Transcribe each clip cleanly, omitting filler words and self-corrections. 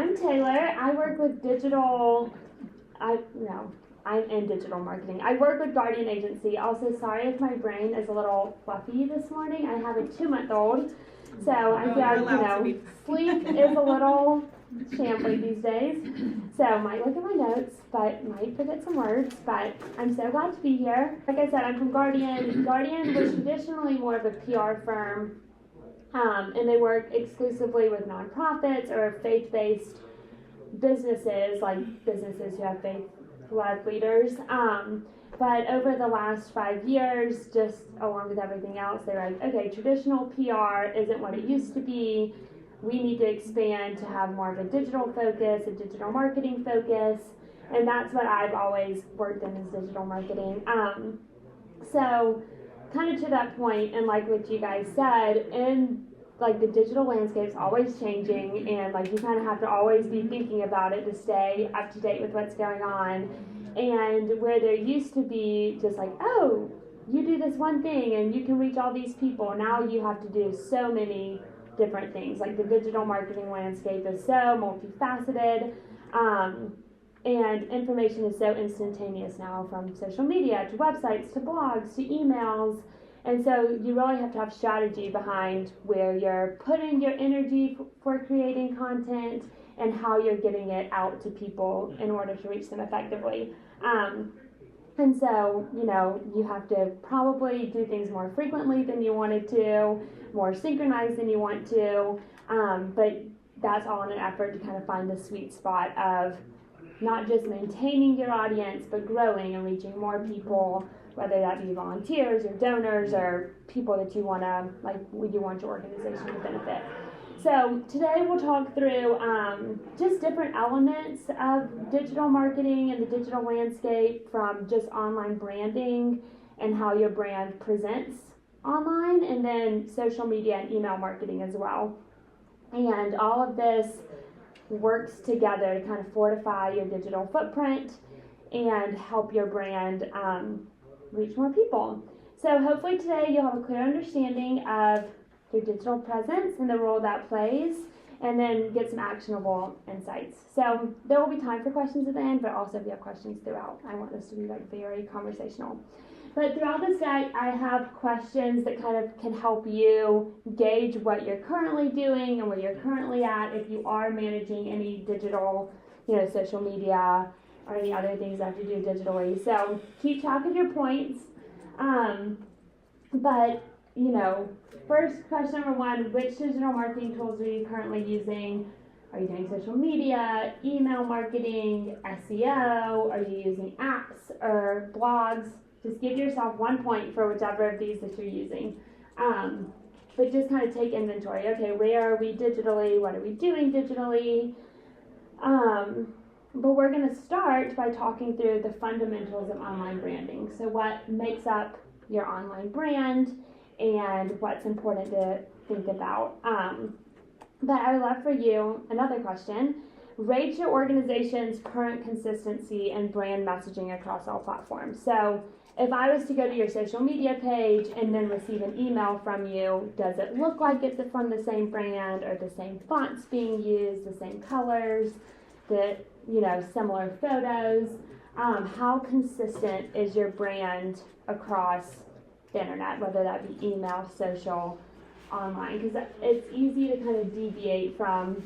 I'm Taylor. I work with I'm in digital marketing. I work with Guardian Agency. Also, sorry if my brain is a little fluffy this morning. I have a 2-month-old, so I feel like, sleep is a little shambly these days. So I might look at my notes, but might forget some words, but I'm so glad to be here. Like I said, I'm from Guardian. Guardian was traditionally more of a PR firm, and they work exclusively with nonprofits or faith-based businesses, like businesses who have faith-led leaders. But over the last 5 years, just along with everything else, they're like, okay, traditional PR isn't what it used to be. We need to expand to have more of a digital focus, a digital marketing focus, and that's what I've always worked in, is digital marketing. So kind of to that point, and like what you guys said, and like the digital landscape's always changing, and like you kind of have to always be thinking about it to stay up to date with what's going on. And where there used to be just like, oh, you do this one thing and you can reach all these people, now you have to do so many different things. Like the digital marketing landscape is so multifaceted, and information is so instantaneous now, from social media to websites to blogs to emails. And so you really have to have strategy behind where you're putting your energy for creating content and how you're getting it out to people in order to reach them effectively. And so, you have to probably do things more frequently than you wanted to, more synchronized than you want to, but that's all in an effort to kind of find the sweet spot of not just maintaining your audience, but growing and reaching more people, whether that be volunteers or donors or people that you want your organization to benefit. So today we'll talk through just different elements of digital marketing and the digital landscape, from just online branding and how your brand presents online, and then social media and email marketing as well. And all of this works together to kind of fortify your digital footprint and help your brand reach more people. So hopefully today you'll have a clear understanding of your digital presence and the role that plays, and then get some actionable insights. So there will be time for questions at the end, but also if you have questions throughout, I want this to be very conversational. But throughout this day, I have questions that kind of can help you gauge what you're currently doing and where you're currently at if you are managing any digital, social media or any other things that have to do digitally. So keep track of your points. But first, question number one, which digital marketing tools are you currently using? Are you doing social media, email marketing, SEO? Are you using apps or blogs? Just give yourself 1 point for whichever of these that you're using. But just kind of take inventory. Okay, where are we digitally? What are we doing digitally? But we're going to start by talking through the fundamentals of online branding. So what makes up your online brand and what's important to think about. But I would love for you, another question, rate your organization's current consistency and brand messaging across all platforms. So if I was to go to your social media page and then receive an email from you, does it look like it's from the same brand, or the same fonts being used, the same colors, similar photos? How consistent is your brand across the internet, whether that be email, social, online? Because it's easy to kind of deviate from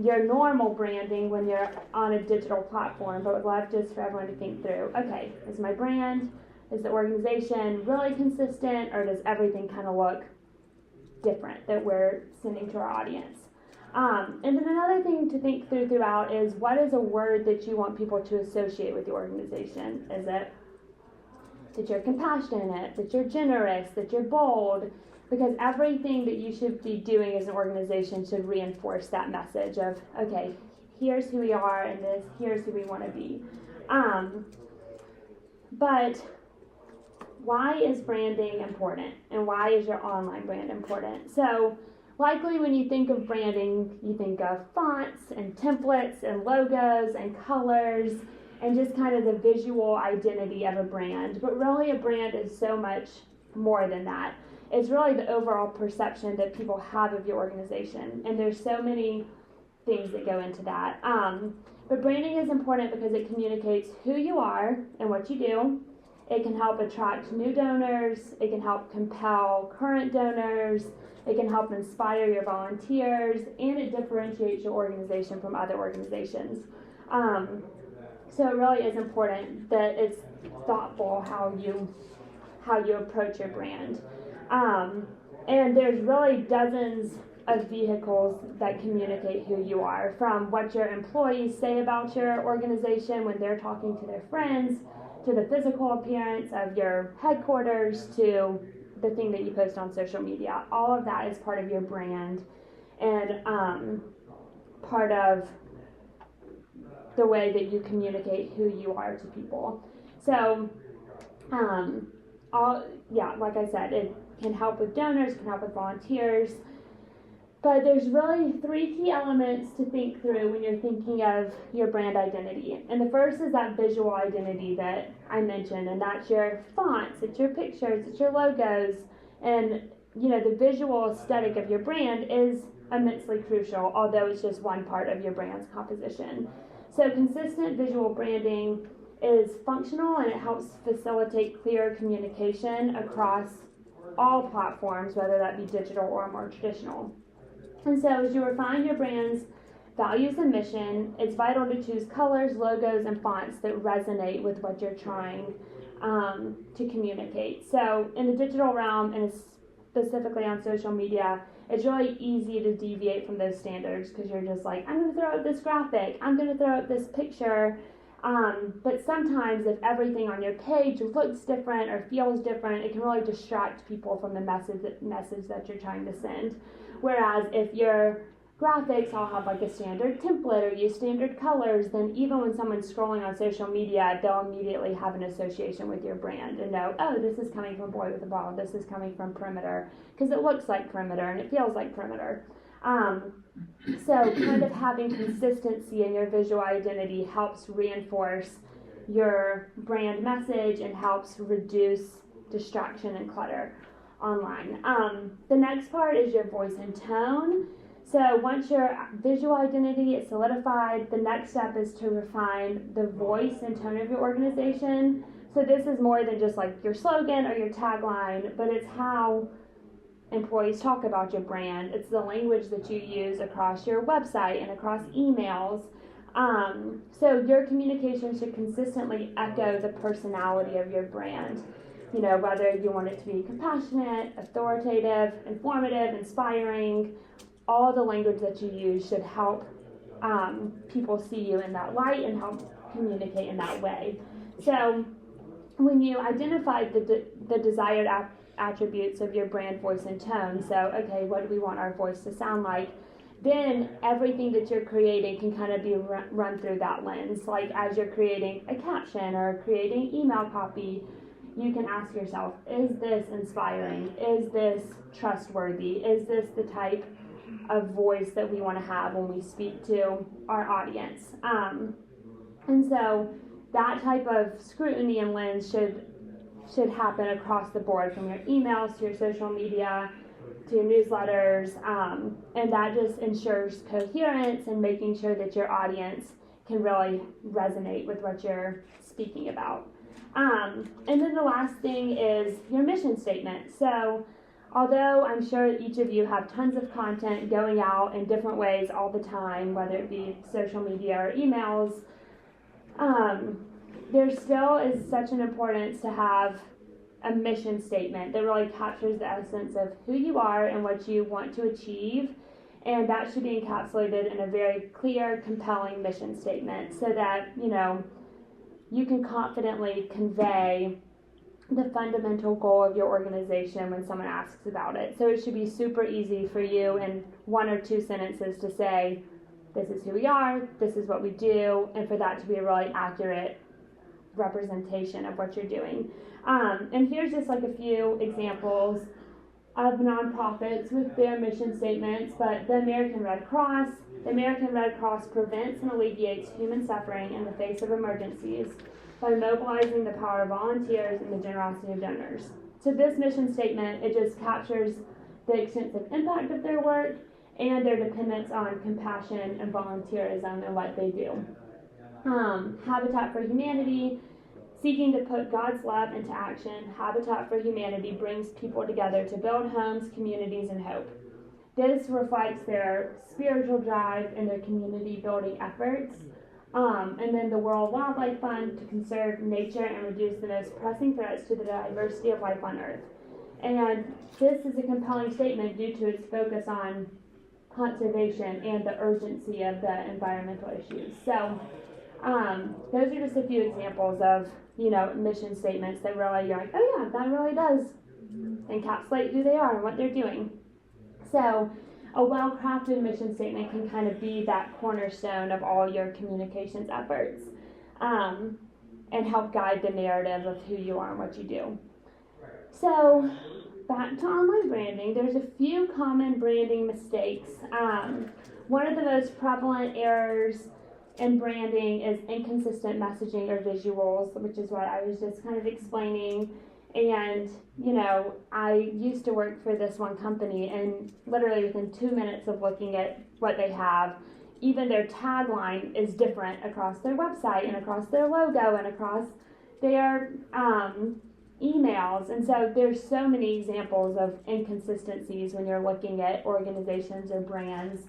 your normal branding when you're on a digital platform, but would love just for everyone to think through, okay, is my brand, is the organization really consistent, or does everything kind of look different that we're sending to our audience? And then another thing to think throughout is, what is a word that you want people to associate with your organization? Is it that you're compassionate, that you're generous, that you're bold? Because everything that you should be doing as an organization should reinforce that message of, okay, here's who we are, and here's who we want to be. But why is branding important, and why is your online brand important? So likely when you think of branding, you think of fonts and templates and logos and colors and just kind of the visual identity of a brand. But really a brand is so much more than that. It's really the overall perception that people have of your organization. And there's so many things that go into that. But branding is important because it communicates who you are and what you do. It can help attract new donors. It can help compel current donors. It can help inspire your volunteers, and it differentiates your organization from other organizations. So it really is important that it's thoughtful how you approach your brand. And there's really dozens of vehicles that communicate who you are, from what your employees say about your organization when they're talking to their friends, to the physical appearance of your headquarters, to the thing that you post on social media. All of that is part of your brand and part of the way that you communicate who you are to people. So, like I said, it can help with donors, can help with volunteers. But there's really 3 key elements to think through when you're thinking of your brand identity. And the first is that visual identity that I mentioned, and that's your fonts, it's your pictures, it's your logos, and the visual aesthetic of your brand is immensely crucial, although it's just one part of your brand's composition. So consistent visual branding is functional, and it helps facilitate clear communication across all platforms, whether that be digital or more traditional. And so as you refine your brand's values and mission, it's vital to choose colors, logos, and fonts that resonate with what you're trying to communicate. So in the digital realm, and specifically on social media, it's really easy to deviate from those standards because you're just like, I'm going to throw up this graphic, I'm going to throw up this picture. But sometimes if everything on your page looks different or feels different, it can really distract people from the message that you're trying to send. Whereas if your graphics all have like a standard template or use standard colors, then even when someone's scrolling on social media, they'll immediately have an association with your brand and know, oh, this is coming from Boy with a Ball, this is coming from Perimeter, because it looks like Perimeter and it feels like Perimeter. So kind of having consistency in your visual identity helps reinforce your brand message and helps reduce distraction and clutter online. The next part is your voice and tone. So once your visual identity is solidified, the next step is to refine the voice and tone of your organization. So this is more than just like your slogan or your tagline, but it's how employees talk about your brand. It's the language that you use across your website and across emails. So your communication should consistently echo the personality of your brand. Whether you want it to be compassionate, authoritative, informative, inspiring, all the language that you use should help people see you in that light and help communicate in that way. So when you identify the desired attributes of your brand, voice, and tone, so okay, what do we want our voice to sound like? Then everything that you're creating can kind of be run through that lens. Like as you're creating a caption or creating email copy, you can ask yourself, is this inspiring? Is this trustworthy? Is this the type of voice that we want to have when we speak to our audience? And so that type of scrutiny and lens should happen across the board, from your emails to your social media to your newsletters, and that just ensures coherence and making sure that your audience can really resonate with what you're speaking about. And then the last thing is your mission statement. So although I'm sure each of you have tons of content going out in different ways all the time, whether it be social media or emails, there still is such an importance to have a mission statement that really captures the essence of who you are and what you want to achieve. And that should be encapsulated in a very clear, compelling mission statement so that, you can confidently convey the fundamental goal of your organization when someone asks about it. So it should be super easy for you in 1 or 2 sentences to say, this is who we are, this is what we do, and for that to be a really accurate representation of what you're doing. And here's just like a few examples of nonprofits with their mission statements, but the American Red Cross prevents and alleviates human suffering in the face of emergencies by mobilizing the power of volunteers and the generosity of donors. So this mission statement, it just captures the extensive impact of their work, and their dependence on compassion and volunteerism in what they do. Habitat for Humanity, seeking to put God's love into action. Habitat for Humanity brings people together to build homes, communities, and hope. This reflects their spiritual drive and their community building efforts. And then the World Wildlife Fund to conserve nature and reduce the most pressing threats to the diversity of life on Earth. And this is a compelling statement due to its focus on conservation and the urgency of the environmental issues. So those are just a few examples of, mission statements that really you're like, oh yeah, that really does encapsulate who they are and what they're doing. So a well-crafted mission statement can kind of be that cornerstone of all your communications efforts, and help guide the narrative of who you are and what you do. So back to online branding, there's a few common branding mistakes. One of the most prevalent errors in branding is inconsistent messaging or visuals, which is what I was just kind of explaining. And, I used to work for this one company, and literally within 2 minutes of looking at what they have, even their tagline is different across their website and across their logo and across their emails. And so there's so many examples of inconsistencies when you're looking at organizations or brands.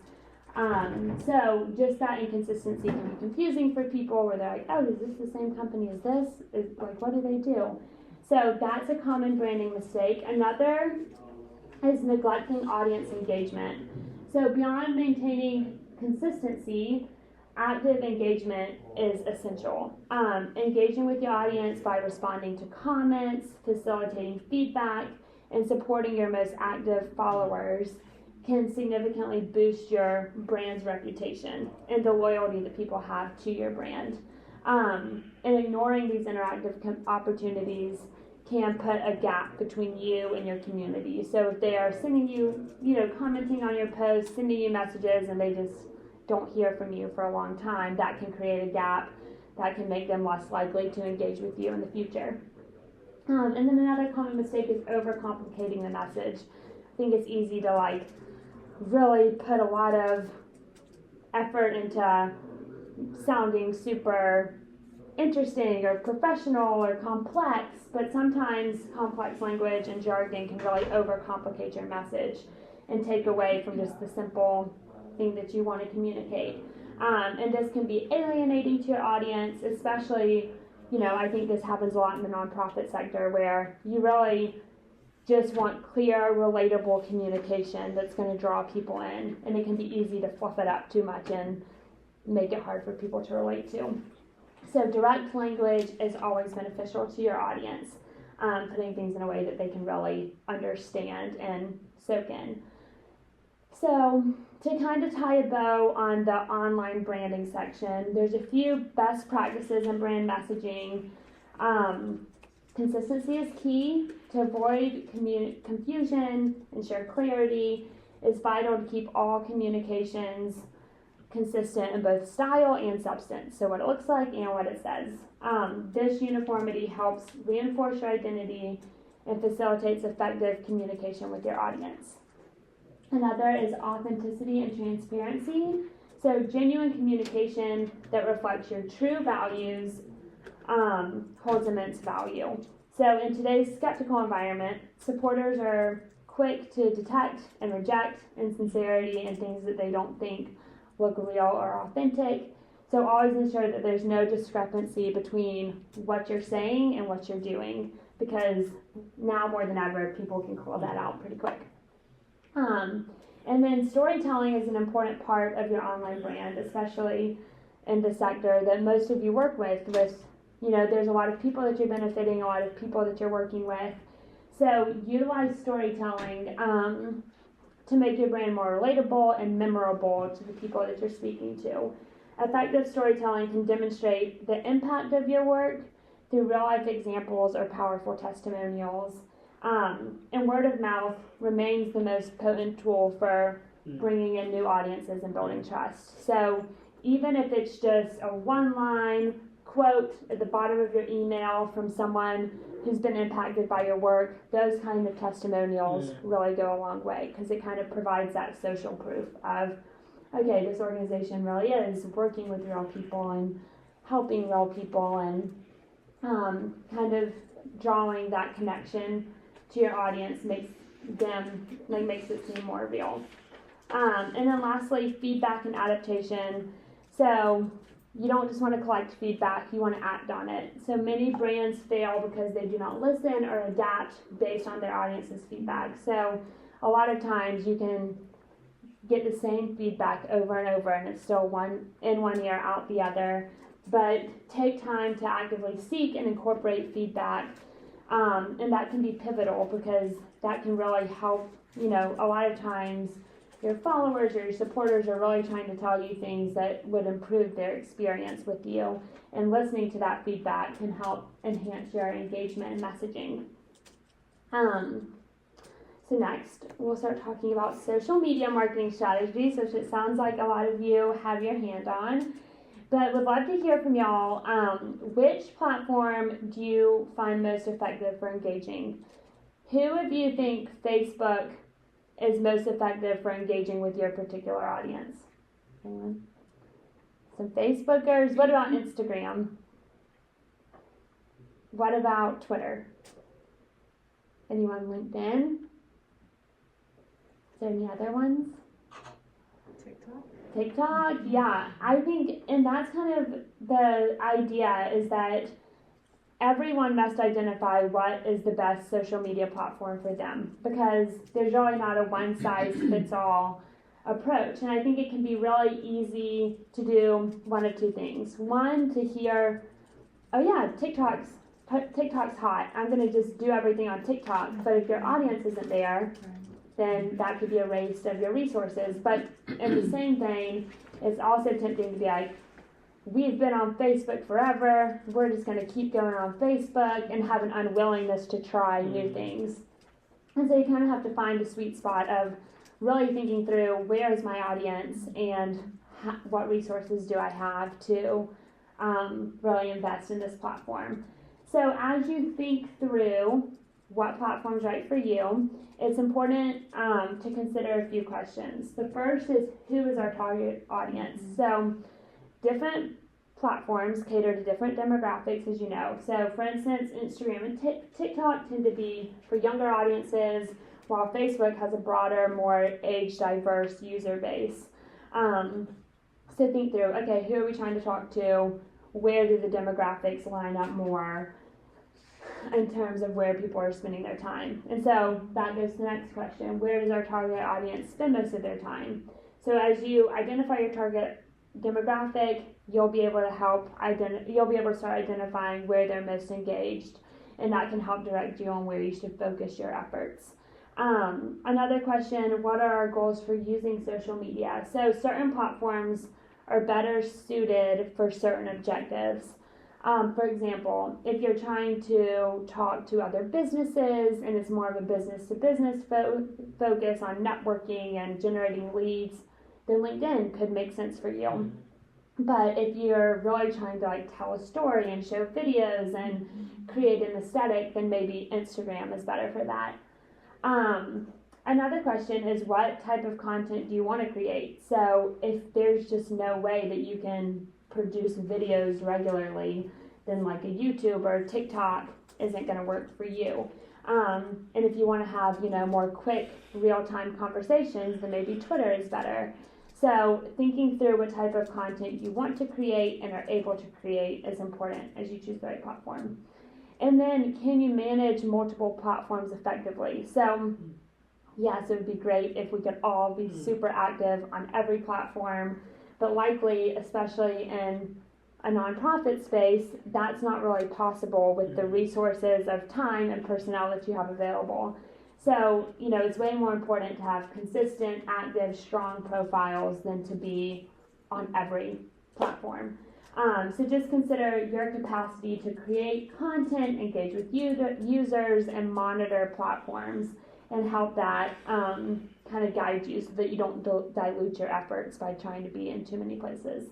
So just that inconsistency can be confusing for people where they're like, oh, is this the same company as this? What do they do? So that's a common branding mistake. Another is neglecting audience engagement. So beyond maintaining consistency, active engagement is essential. Engaging with your audience by responding to comments, facilitating feedback, and supporting your most active followers can significantly boost your brand's reputation and the loyalty that people have to your brand. And ignoring these interactive opportunities can put a gap between you and your community. So if they are sending you, commenting on your posts, sending you messages, and they just don't hear from you for a long time, that can create a gap that can make them less likely to engage with you in the future. And then another common mistake is overcomplicating the message. I think it's easy to really put a lot of effort into sounding super interesting or professional or complex, but sometimes complex language and jargon can really overcomplicate your message and take away from just the simple thing that you want to communicate. And this can be alienating to your audience, especially, I think this happens a lot in the nonprofit sector where you really just want clear, relatable communication that's going to draw people in, and it can be easy to fluff it up too much and make it hard for people to relate to. So direct language is always beneficial to your audience, putting things in a way that they can really understand and soak in. So to kind of tie a bow on the online branding section, there's a few best practices in brand messaging. Consistency is key. To avoid confusion, ensure clarity, it's vital to keep all communications consistent in both style and substance, so what it looks like and what it says. This uniformity helps reinforce your identity and facilitates effective communication with your audience. Another is authenticity and transparency. So genuine communication that reflects your true values holds immense value. So in today's skeptical environment, supporters are quick to detect and reject insincerity and things that they don't think look real or authentic. So always ensure that there's no discrepancy between what you're saying and what you're doing, because now more than ever, people can call that out pretty quick. And then storytelling is an important part of your online brand, especially in the sector that most of you work with, there's a lot of people that you're benefiting, a lot of people that you're working with. So utilize storytelling to make your brand more relatable and memorable to the people that you're speaking to. Effective storytelling can demonstrate the impact of your work through real-life examples or powerful testimonials. And word of mouth remains the most potent tool for bringing in new audiences and building trust. So even if it's just a one-line, quote at the bottom of your email from someone who's been impacted by your work, those kind of testimonials really go a long way, because it kind of provides that social proof of, okay, this organization really is working with real people and helping real people, and kind of drawing that connection to your audience makes it seem more real. And then lastly, feedback and adaptation. So you don't just want to collect feedback, you want to act on it. So many brands fail because they do not listen or adapt based on their audience's feedback. So a lot of times you can get the same feedback over and over, and it's still one ear, out the other. But take time to actively seek and incorporate feedback, and that can be pivotal, because that can really help. A lot of times your followers or your supporters are really trying to tell you things that would improve their experience with you, and listening to that feedback can help enhance your engagement and messaging. So next, we'll start talking about social media marketing strategies, which it sounds like a lot of you have your hand on. But would love to hear from y'all. Which platform do you find most effective for engaging? Who of you think Facebook is most effective for engaging with your particular audience? Anyone? Some Facebookers. What about Instagram? What about Twitter? Anyone LinkedIn? Is there any other ones? TikTok, yeah. I think, and that's kind of the idea, is that everyone must identify what is the best social media platform for them, because there's really not a one-size-fits-all approach. And I think it can be really easy to do one of two things. One, to hear, oh yeah, TikTok's hot, I'm going to just do everything on TikTok. But if your audience isn't there, then that could be a waste of your resources. But in the same vein, it's also tempting to be like, we've been on Facebook forever, we're just going to keep going on Facebook, and have an unwillingness to try new things. And so you kind of have to find a sweet spot of really thinking through, where is my audience, and what resources do I have to really invest in this platform. So as you think through what platform's right for you, it's important to consider a few questions. The first is, who is our target audience? So different platforms cater to different demographics, as you know. So for instance, Instagram and TikTok tend to be for younger audiences, while Facebook has a broader, more age diverse user base. So think through, okay, who are we trying to talk to? Where do the demographics line up more in terms of where people are spending their time? And so that goes to the next question. Where does our target audience spend most of their time? So as you identify your target demographic, you'll be able to start identifying where they're most engaged, and that can help direct you on where you should focus your efforts. Another question, what are our goals for using social media? So certain platforms are better suited for certain objectives. For example, if you're trying to talk to other businesses and it's more of a business-to-business focus on networking and generating leads, then LinkedIn could make sense for you. But if you're really trying to tell a story and show videos and create an aesthetic, then maybe Instagram is better for that. Another question is, what type of content do you want to create? So if there's just no way that you can produce videos regularly, then like a YouTube or TikTok isn't going to work for you. And if you want to have, more quick, real-time conversations, then maybe Twitter is better. So thinking through what type of content you want to create and are able to create is important as you choose the right platform. And then, can you manage multiple platforms effectively? So yes, it would be great if we could all be super active on every platform, but likely, especially in a nonprofit space, that's not really possible with the resources of time and personnel that you have available. So, it's way more important to have consistent, active, strong profiles than to be on every platform. So just consider your capacity to create content, engage with users, and monitor platforms, and help that kind of guide you so that you don't dilute your efforts by trying to be in too many places.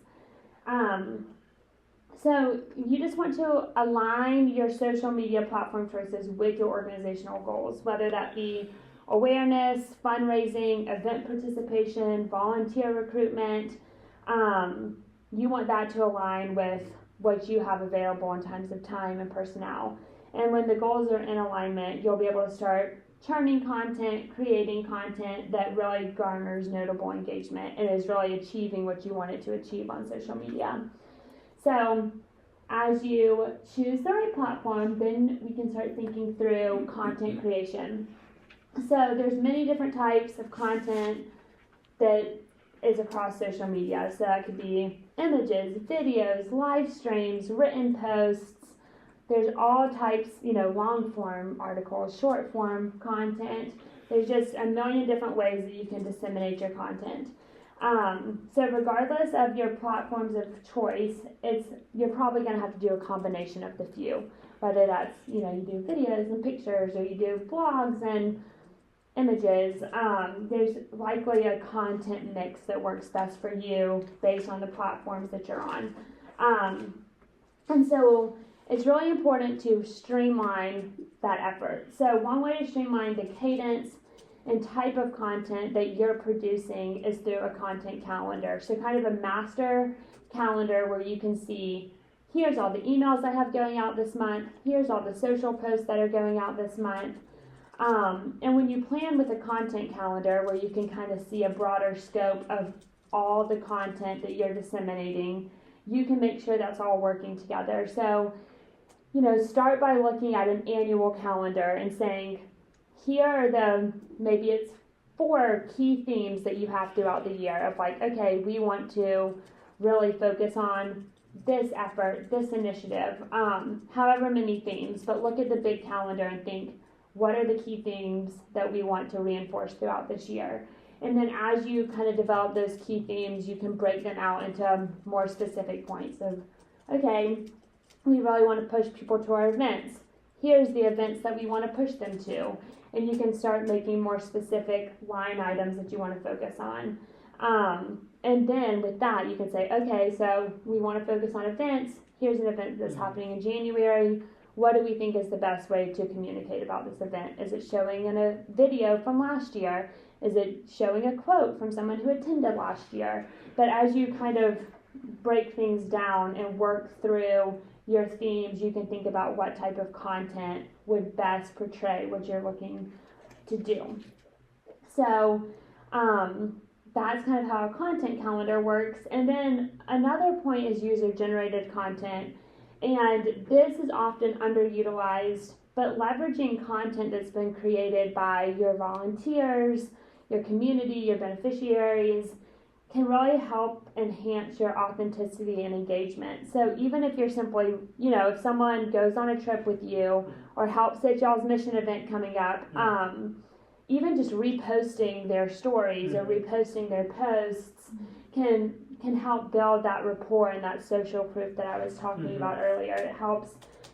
So you just want to align your social media platform choices with your organizational goals, whether that be awareness, fundraising, event participation, volunteer recruitment. You want that to align with what you have available in terms of time and personnel. And when the goals are in alignment, you'll be able to start churning content, creating content that really garners notable engagement and is really achieving what you want it to achieve on social media. So as you choose the right platform, then we can start thinking through content creation. So there's many different types of content that is across social media. So that could be images, videos, live streams, written posts. There's all types, long form articles, short form content. There's just a million different ways that you can disseminate your content. So regardless of your platforms of choice, you're probably going to have to do a combination of the few, whether that's, you do videos and pictures, or you do blogs and images. There's likely a content mix that works best for you based on the platforms that you're on. And so it's really important to streamline that effort. So one way to streamline the cadence and type of content that you're producing is through a content calendar. So kind of a master calendar where you can see, here's all the emails I have going out this month, here's all the social posts that are going out this month. And when you plan with a content calendar where you can kind of see a broader scope of all the content that you're disseminating, you can make sure that's all working together. So, start by looking at an annual calendar and saying, here are maybe it's 4 key themes that you have throughout the year of like, okay, we want to really focus on this effort, this initiative, however many themes, but look at the big calendar and think, what are the key themes that we want to reinforce throughout this year? And then as you kind of develop those key themes, you can break them out into more specific points of, okay, we really want to push people to our events. Here's the events that we want to push them to. And you can start making more specific line items that you want to focus on. And then with that, you can say, okay, so we want to focus on events. Here's an event that's happening in January. What do we think is the best way to communicate about this event? Is it showing in a video from last year? Is it showing a quote from someone who attended last year? But as you kind of break things down and work through your themes, you can think about what type of content would best portray what you're looking to do. So that's kind of how a content calendar works. And then another point is user-generated content. And this is often underutilized, but leveraging content that's been created by your volunteers, your community, your beneficiaries, can really help enhance your authenticity and engagement. So even if you're simply, if someone goes on a trip with you or helps at y'all's mission event coming up, even just reposting their stories or reposting their posts can help build that rapport and that social proof that I was talking about earlier. It helps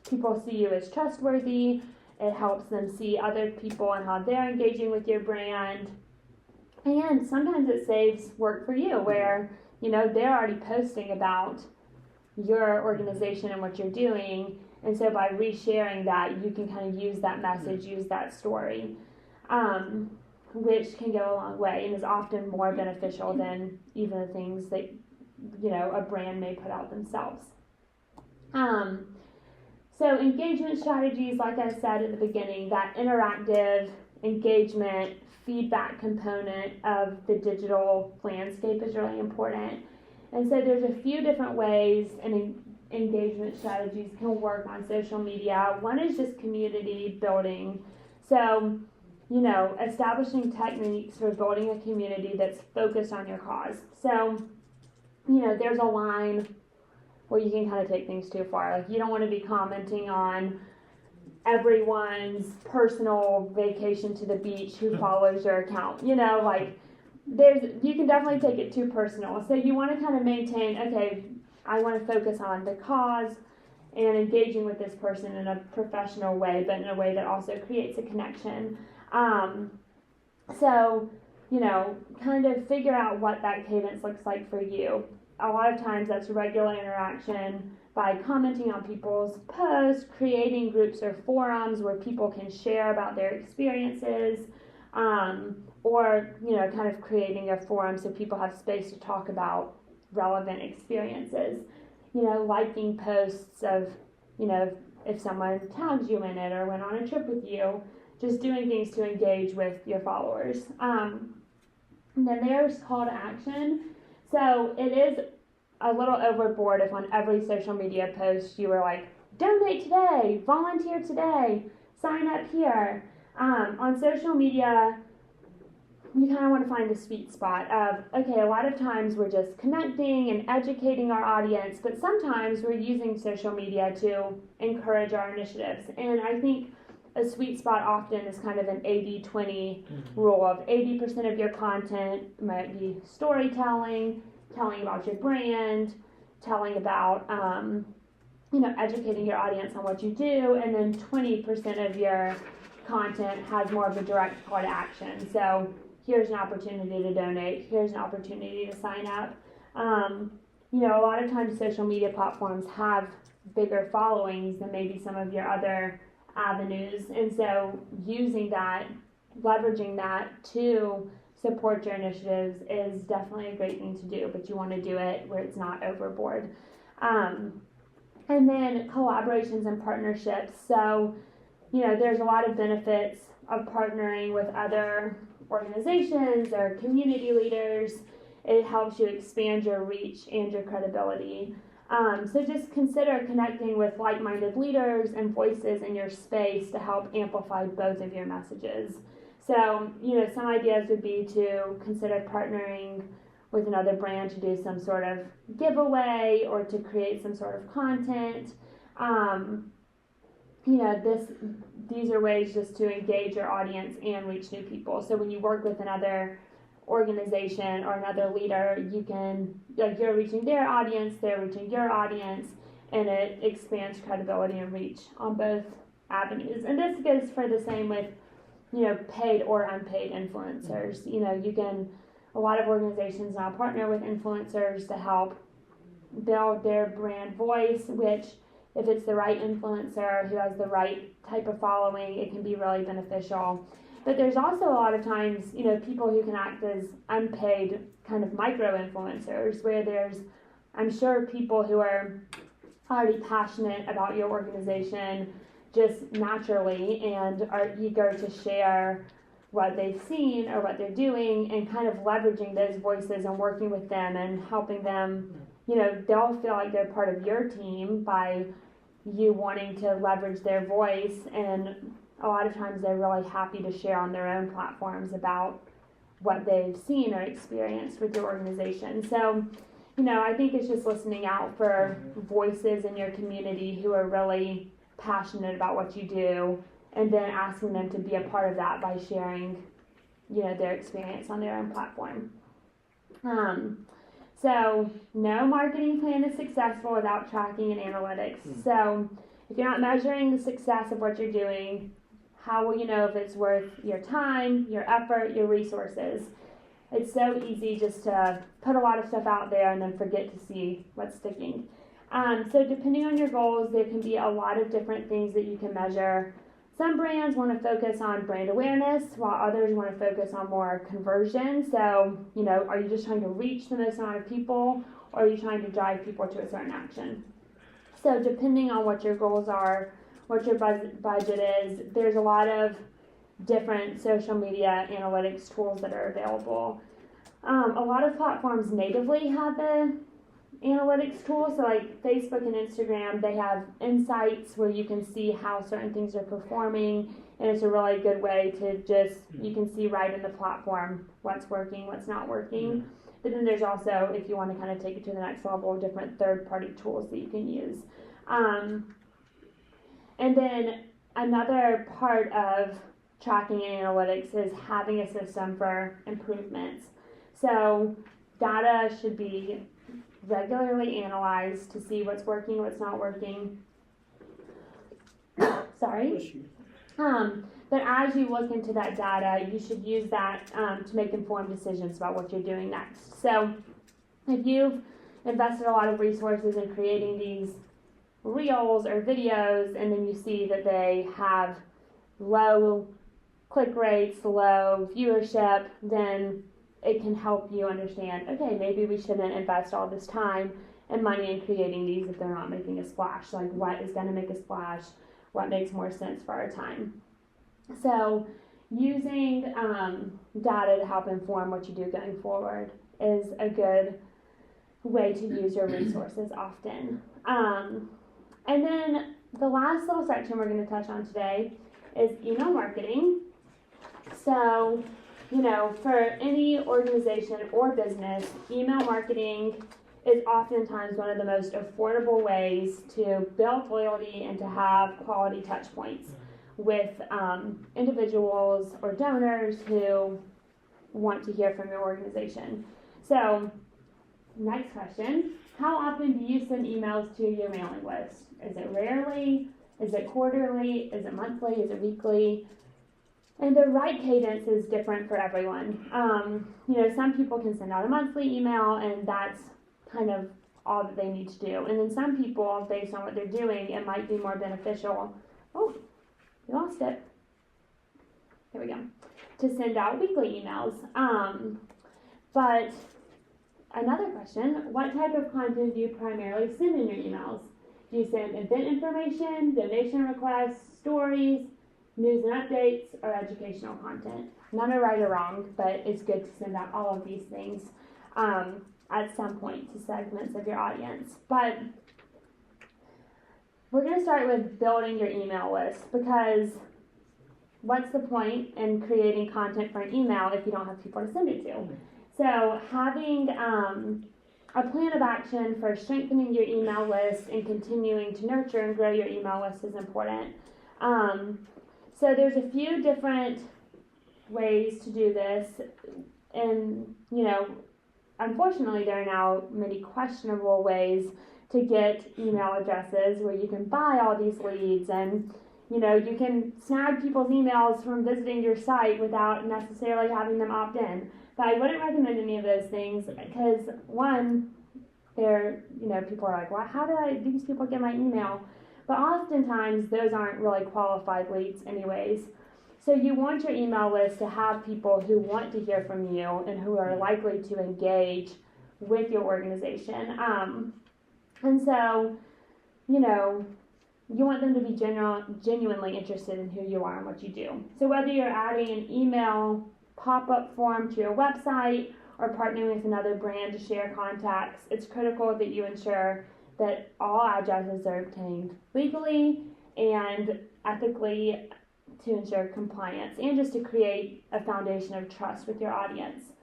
people see you as trustworthy. It helps them see other people and how they're engaging with your brand. And sometimes it saves work for you where, they're already posting about your organization and what you're doing. And so by resharing that, you can kind of use that message, use that story, which can go a long way and is often more beneficial than even the things that, a brand may put out themselves. So engagement strategies, like I said at the beginning, that interactive engagement feedback component of the digital landscape is really important. And so there's a few different ways engagement strategies can work on social media. One is just community building. So, establishing techniques for building a community that's focused on your cause. So, there's a line where you can kind of take things too far. Like, you don't want to be commenting on everyone's personal vacation to the beach who follows your account. You can definitely take it too personal. So you want to kind of maintain, okay, I want to focus on the cause and engaging with this person in a professional way, but in a way that also creates a connection. So, kind of figure out what that cadence looks like for you. a lot of times that's regular interaction by commenting on people's posts, creating groups or forums where people can share about their experiences, or, kind of creating a forum so people have space to talk about relevant experiences. Liking posts of, if someone tags you in it or went on a trip with you, just doing things to engage with your followers. And then there's call to action. So it is a little overboard if on every social media post you were like, donate today, volunteer today, sign up here. On social media, you kind of want to find the sweet spot of, okay, a lot of times we're just connecting and educating our audience, but sometimes we're using social media to encourage our initiatives. And I think a sweet spot often is kind of an 80-20 rule of 80% of your content might be storytelling, telling about your brand, telling about, educating your audience on what you do, and then 20% of your content has more of a direct call to action. So here's an opportunity to donate, here's an opportunity to sign up. A lot of times social media platforms have bigger followings than maybe some of your other avenues, and so using that, leveraging that to support your initiatives is definitely a great thing to do, but you want to do it where it's not overboard. And then collaborations and partnerships. So, there's a lot of benefits of partnering with other organizations or community leaders. It helps you expand your reach and your credibility. So just consider connecting with like-minded leaders and voices in your space to help amplify both of your messages. So, some ideas would be to consider partnering with another brand to do some sort of giveaway or to create some sort of content. These are ways just to engage your audience and reach new people. So when you work with another organization or another leader, you can, you're reaching their audience, they're reaching your audience, and it expands credibility and reach on both avenues. And this goes for the same with, paid or unpaid influencers. A lot of organizations now partner with influencers to help build their brand voice, which if it's the right influencer who has the right type of following, it can be really beneficial. But there's also a lot of times, people who can act as unpaid kind of micro influencers, where there's, I'm sure, people who are already passionate about your organization just naturally and are eager to share what they've seen or what they're doing, and kind of leveraging those voices and working with them and helping them, they'll feel like they're part of your team by you wanting to leverage their voice, and a lot of times they're really happy to share on their own platforms about what they've seen or experienced with your organization. So, I think it's just listening out for voices in your community who are really passionate about what you do, and then asking them to be a part of that by sharing, their experience on their own platform. So no marketing plan is successful without tracking and analytics. So if you're not measuring the success of what you're doing, how will you know if it's worth your time, your effort, your resources? It's so easy just to put a lot of stuff out there and then forget to see what's sticking. So depending on your goals, there can be a lot of different things that you can measure. Some brands want to focus on brand awareness, while others want to focus on more conversion. So, are you just trying to reach the most amount of people, or are you trying to drive people to a certain action? So depending on what your goals are, what your budget is, there's a lot of different social media analytics tools that are available. A lot of platforms natively have the analytics tools, so like Facebook and Instagram, they have insights where you can see how certain things are performing, and it's a really good way to just, you can see right in the platform what's working, what's not working. But then there's also, if you want to kind of take it to the next level, different third-party tools that you can use. And then another part of tracking and analytics is having a system for improvements. So data should be regularly analyzed to see what's working, what's not working. Sorry. But as you look into that data, you should use that to make informed decisions about what you're doing next. So if invested a lot of resources in creating these reels or videos, and then you see that they have low click rates, low viewership, then it can help you understand, okay, maybe we shouldn't invest all this time and money in creating these if they're not making a splash. Like, what is going to make a splash? What makes more sense for our time? So using data to help inform what you do going forward is a good way to use your resources often. And then the last little section we're going to touch on today is email marketing. So, for any organization or business, email marketing is oftentimes one of the most affordable ways to build loyalty and to have quality touch points with individuals or donors who want to hear from your organization. So, next question, how often do you send emails to your mailing list? Is it rarely? Is it quarterly? Is it monthly? Is it weekly? And the right cadence is different for everyone. Some people can send out a monthly email, and that's kind of all that they need to do. And then some people, based on what they're doing, it might be more beneficial. Oh, we lost it. There we go. To send out weekly emails. But another question, what type of content do you primarily send in your emails? Do you send event information, donation requests, stories, news and updates, or educational content? None are right or wrong, but it's good to send out all of these things at some point to segments of your audience. But we're going to start with building your email list, because what's the point in creating content for an email if you don't have people to send it to? So having a plan of action for strengthening your email list and continuing to nurture and grow your email list is important. So there's a few different ways to do this, and unfortunately there are now many questionable ways to get email addresses where you can buy all these leads, and you can snag people's emails from visiting your site without necessarily having them opt in. But I wouldn't recommend any of those things, because one, people are like, well, how do these people get my email? But oftentimes those aren't really qualified leads anyways. So you want your email list to have people who want to hear from you and who are likely to engage with your organization. And so, you want them to be genuinely interested in who you are and what you do. So whether you're adding an email pop-up form to your website or partnering with another brand to share contacts, it's critical that you ensure that all addresses are obtained legally and ethically to ensure compliance and just to create a foundation of trust with your audience.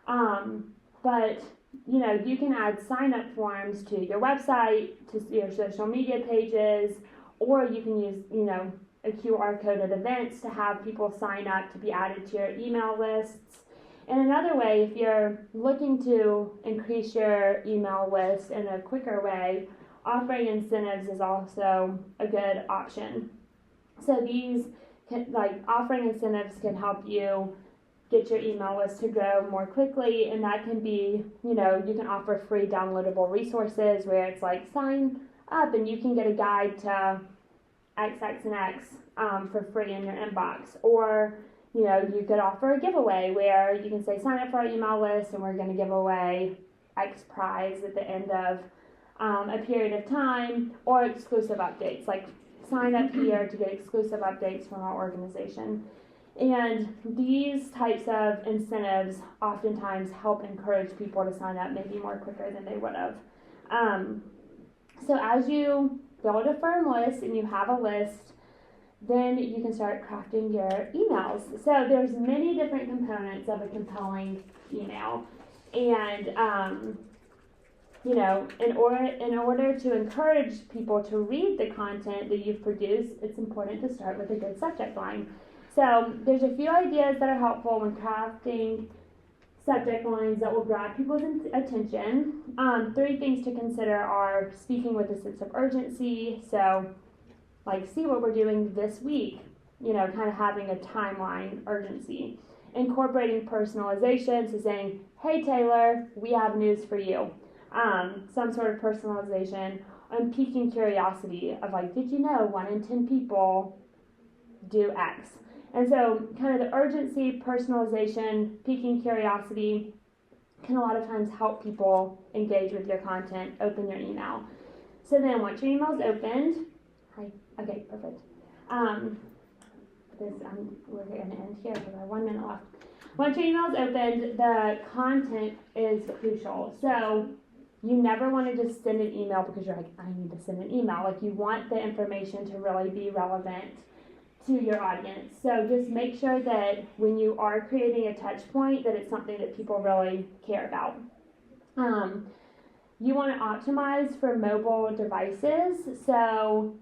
But you can add sign-up forms to your website, to your social media pages, or you can use, a QR code at events to have people sign up to be added to your email lists. And another way, if you're looking to increase your email list in a quicker way, offering incentives is also a good option. So these, offering incentives can help you get your email list to grow more quickly, and that can be, you can offer free downloadable resources where it's like, sign up and you can get a guide to X, X, and X for free in your inbox. Or, you could offer a giveaway where you can say, sign up for our email list and we're going to give away X prize at the end of a period of time, or exclusive updates, like sign up here to get exclusive updates from our organization. And these types of incentives oftentimes help encourage people to sign up maybe more quicker than they would have. So as you build a firm list and you have a list, then you can start crafting your emails. So there's many different components of a compelling email. And, in order to encourage people to read the content that you've produced, it's important to start with a good subject line. So there's a few ideas that are helpful when crafting subject lines that will grab people's attention. 3 things to consider are speaking with a sense of urgency. So, see what we're doing this week, kind of having a timeline urgency. Incorporating personalization, so saying, hey Taylor, we have news for you. some sort of personalization, and piquing curiosity of like, did you know 1 in 10 people do X? And so kind of the urgency, personalization, piquing curiosity can a lot of times help people engage with your content, open your email. So then once your email's opened, okay, perfect. We're going to end here because I have 1 minute left. Once your email's opened, the content is crucial. So you never want to just send an email because you're like, I need to send an email. Like, you want the information to really be relevant to your audience. So just make sure that when you are creating a touch point, that it's something that people really care about. You want to optimize for mobile devices. So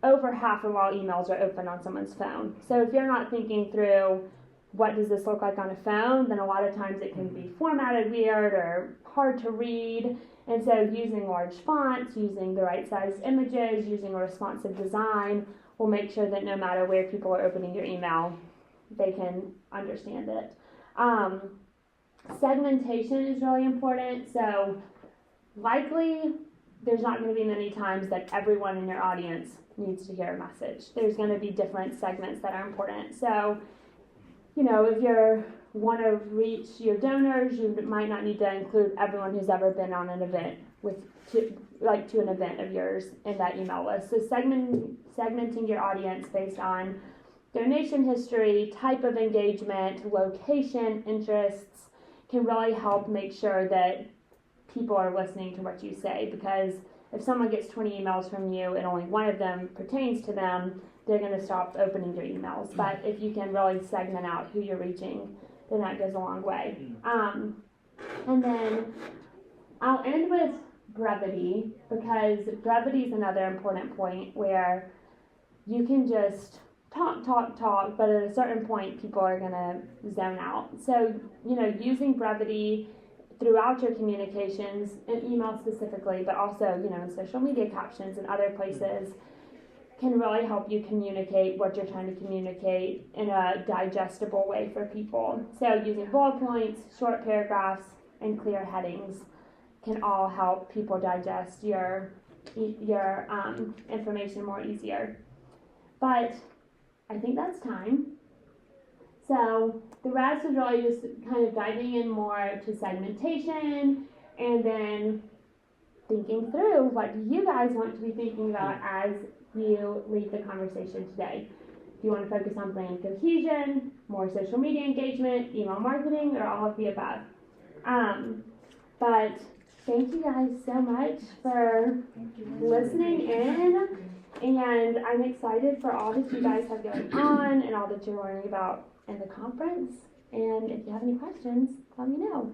over half of all emails are open on someone's phone. So if you're not thinking through what does this look like on a phone, then a lot of times it can be formatted weird or hard to read. And so using large fonts, using the right size images, using a responsive design will make sure that no matter where people are opening your email, they can understand it. Segmentation is really important. So likely there's not going to be many times that everyone in your audience needs to hear a message. There's going to be different segments that are important. So, if you want to reach your donors, you might not need to include everyone who's ever been on an event to an event of yours in that email list. So segmenting your audience based on donation history, type of engagement, location, interests can really help make sure that people are listening to what you say, because if someone gets 20 emails from you and only 1 of them pertains to them, they're going to stop opening your emails. But if you can really segment out who you're reaching, then that goes a long way. And then I'll end with brevity, because brevity is another important point where you can just talk, but at a certain point people are going to zone out. So, using brevity throughout your communications, in email specifically, but also, in social media captions and other places, can really help you communicate what you're trying to communicate in a digestible way for people. So using bullet points, short paragraphs, and clear headings can all help people digest your information more easier. But I think that's time. So the rest is really just kind of diving in more to segmentation, and then thinking through what do you guys want to be thinking about as you lead the conversation today. Do you want to focus on brand cohesion, more social media engagement, email marketing, or all of the above? But thank you guys so much for listening in, and I'm excited for all that you guys have going on and all that you're learning about in the conference. And if you have any questions, let me know.